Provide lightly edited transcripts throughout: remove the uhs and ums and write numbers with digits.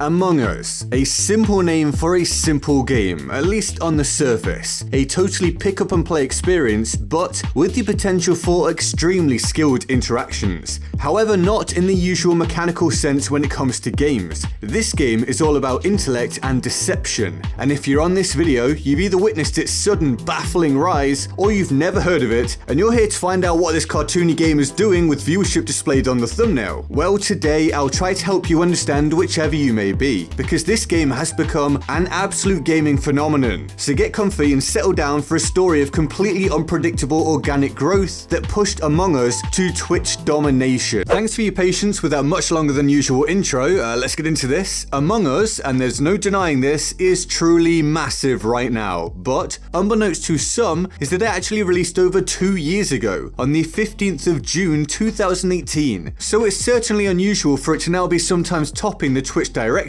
Among Us, a simple name for a simple game, at least on the surface. A totally pick up and play experience, but with the potential for extremely skilled interactions. However, not in the usual mechanical sense when it comes to games. This game is all about intellect and deception, and if you're on this video, you've either witnessed its sudden baffling rise, or you've never heard of it, and you're here to find out what this cartoony game is doing with viewership displayed on the thumbnail. Well, today I'll try to help you understand whichever you may be, because this game has become an absolute gaming phenomenon. So get comfy and settle down for a story of completely unpredictable organic growth that pushed Among Us to Twitch domination. Thanks for your patience with that much longer than usual intro. Let's get into this. Among Us, and there's no denying this, is truly massive right now, but unbeknownst to some is that it actually released over 2 years ago, on the 15th of June 2018. So it's certainly unusual for it to now be sometimes topping the Twitch directory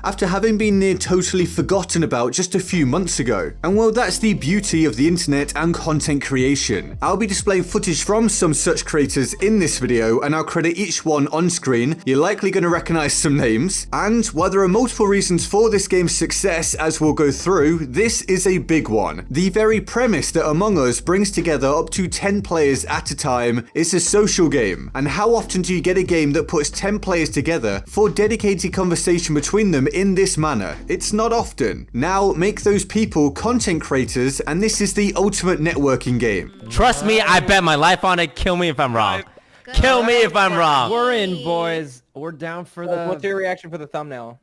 after having been near totally forgotten about just a few months ago. And well, that's the beauty of the internet and content creation. I'll be displaying footage from some such creators in this video, and I'll credit each one on screen. You're likely going to recognize some names, and while there are multiple reasons for this game's success as we'll go through, this is a big one. The very premise that Among Us brings together up to 10 players at a time is a social game. And how often do you get a game that puts 10 players together for dedicated conversation between them in this manner? It's not often. Now make those people content creators, and this is the ultimate networking game. Trust me, I bet my life on it. Kill me if I'm wrong. Kill me if I'm wrong. We're in, boys. We're down for the... What's your reaction for the thumbnail?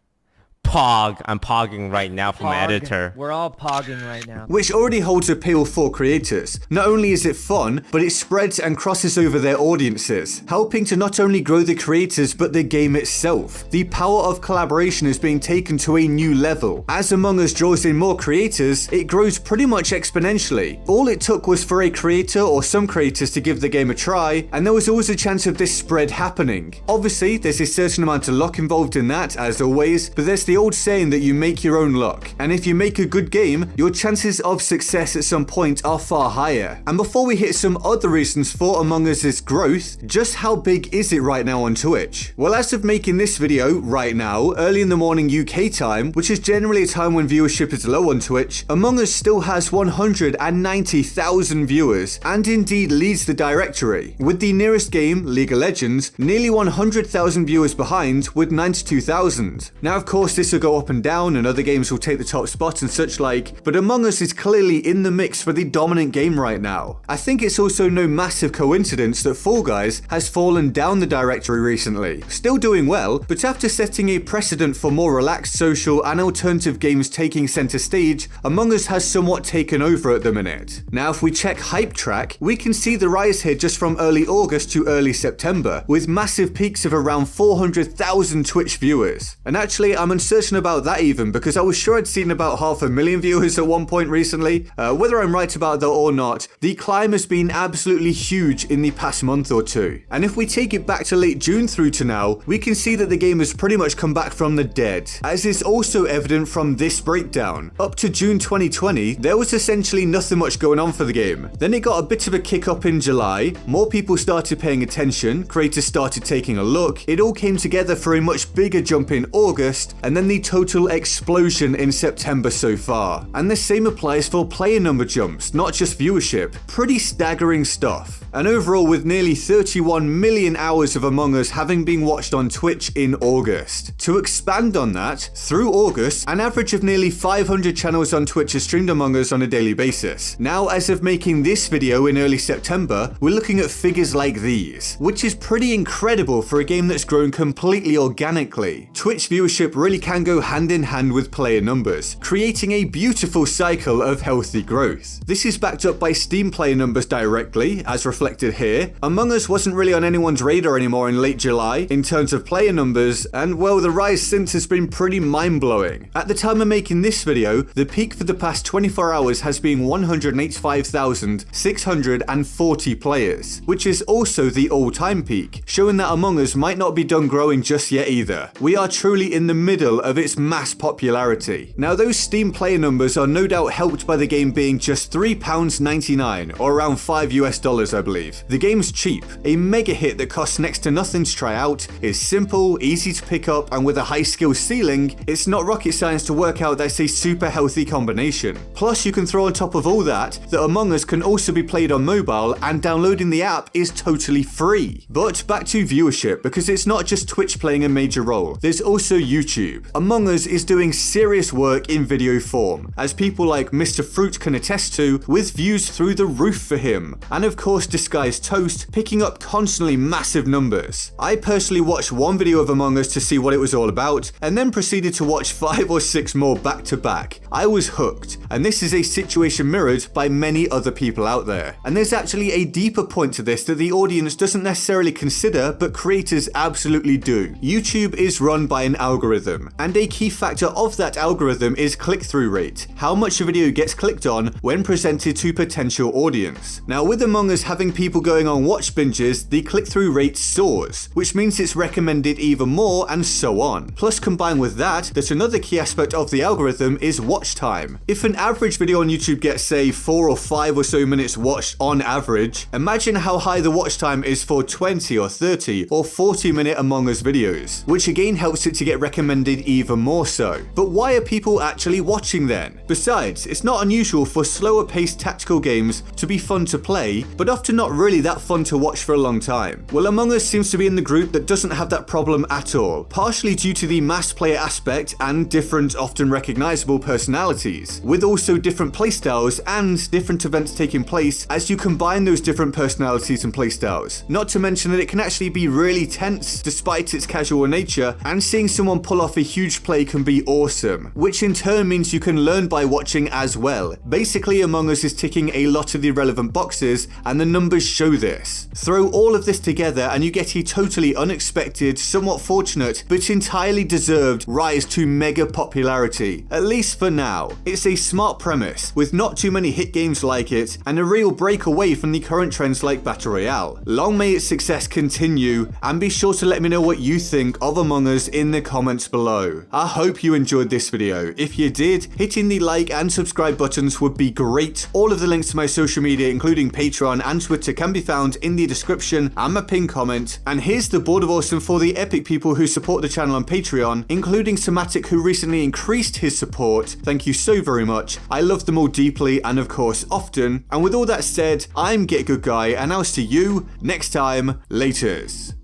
Pog. I'm pogging right now for my editor. We're all pogging right now. Which already holds appeal for creators. Not only is it fun, but it spreads and crosses over their audiences, helping to not only grow the creators but the game itself. The power of collaboration is being taken to a new level. As Among Us draws in more creators, it grows pretty much exponentially. All it took was for a creator or some creators to give the game a try, and there was always a chance of this spread happening. Obviously, there's a certain amount of luck involved in that, as always, but there's the old saying that you make your own luck, and if you make a good game, your chances of success at some point are far higher. And before we hit some other reasons for Among Us's growth, just how big is it right now on Twitch? Well, as of making this video right now, early in the morning UK time, which is generally a time when viewership is low on Twitch, Among Us still has 190,000 viewers, and indeed leads the directory, with the nearest game, League of Legends, nearly 100,000 viewers behind with 92,000. Now, of course, this will go up and down, and other games will take the top spot and such like, but Among Us is clearly in the mix for the dominant game right now. I think it's also no massive coincidence that Fall Guys has fallen down the directory recently. Still doing well, but after setting a precedent for more relaxed social and alternative games taking center stage, Among Us has somewhat taken over at the minute. Now, if we check Hypetrack, we can see the rise here just from early August to early September, with massive peaks of around 400,000 Twitch viewers. And actually, I'm uncertain about that even, because I was sure I'd seen about 500,000 viewers at one point recently. Whether I'm right about that or not, the climb has been absolutely huge in the past month or two. And if we take it back to late June through to now, we can see that the game has pretty much come back from the dead, as is also evident from this breakdown. Up to June 2020, there was essentially nothing much going on for the game. Then it got a bit of a kick up in July, more people started paying attention, creators started taking a look, it all came together for a much bigger jump in August, and then the total explosion in September so far. And the same applies for player number jumps, not just viewership. Pretty staggering stuff. And overall, with nearly 31 million hours of Among Us having been watched on Twitch in August. To expand on that, through August, an average of nearly 500 channels on Twitch has streamed Among Us on a daily basis. Now, as of making this video in early September, we're looking at figures like these, which is pretty incredible for a game that's grown completely organically. Twitch viewership really can go hand in hand with player numbers, creating a beautiful cycle of healthy growth. This is backed up by Steam player numbers directly, as reflected here. Among Us wasn't really on anyone's radar anymore in late July in terms of player numbers, and well, the rise since has been pretty mind-blowing. At the time of making this video, the peak for the past 24 hours has been 185,640 players, which is also the all-time peak, showing that Among Us might not be done growing just yet either. We are truly in the middle potential of its mass popularity. Now those Steam player numbers are no doubt helped by the game being just £3.99 or around $5 I believe. The game's cheap, a mega hit that costs next to nothing to try out, is simple, easy to pick up, and with a high skill ceiling, it's not rocket science to work out that's a super healthy combination. Plus you can throw on top of all that Among Us can also be played on mobile, and downloading the app is totally free. But back to viewership, because it's not just Twitch playing a major role, there's also YouTube. Among Us is doing serious work in video form, as people like Mr. Fruit can attest to, with views through the roof for him, and of course Disguised Toast picking up constantly massive numbers. I personally watched one video of Among Us to see what it was all about, and then proceeded to watch 5 or 6 more back to back. I was hooked, and this is a situation mirrored by many other people out there. And there's actually a deeper point to this that the audience doesn't necessarily consider, but creators absolutely do. YouTube is run by an algorithm, and a key factor of that algorithm is click-through rate, how much a video gets clicked on when presented to potential audience. Now with Among Us having people going on watch binges, the click-through rate soars, which means it's recommended even more, and so on. Plus combined with that another key aspect of the algorithm is watch time. If an average video on YouTube gets say 4 or 5 or so minutes watched on average, imagine how high the watch time is for 20 or 30 or 40 minute Among Us videos, which again helps it to get recommended even more so. But why are people actually watching then? Besides, it's not unusual for slower paced tactical games to be fun to play, but often not really that fun to watch for a long time. Well, Among Us seems to be in the group that doesn't have that problem at all, partially due to the mass player aspect and different, often recognizable personalities, with also different playstyles and different events taking place as you combine those different personalities and playstyles. Not to mention that it can actually be really tense despite its casual nature, and seeing someone pull off a huge play can be awesome, which in turn means you can learn by watching as well. Basically, Among Us is ticking a lot of the relevant boxes, and the numbers show this. Throw all of this together and you get a totally unexpected, somewhat fortunate, but entirely deserved rise to mega popularity, at least for now. It's a smart premise, with not too many hit games like it, and a real break away from the current trends like Battle Royale. Long may its success continue, and be sure to let me know what you think of Among Us in the comments below. I hope you enjoyed this video. If you did, hitting the like and subscribe buttons would be great. All of the links to my social media, including Patreon and Twitter, can be found in the description and my pinned comment. And here's the board of awesome for the epic people who support the channel on Patreon, including Somatic, who recently increased his support. Thank you so very much. I love them all deeply and of course often. And with all that said, I'm Get Good Guy, and I'll see you next time. Laters.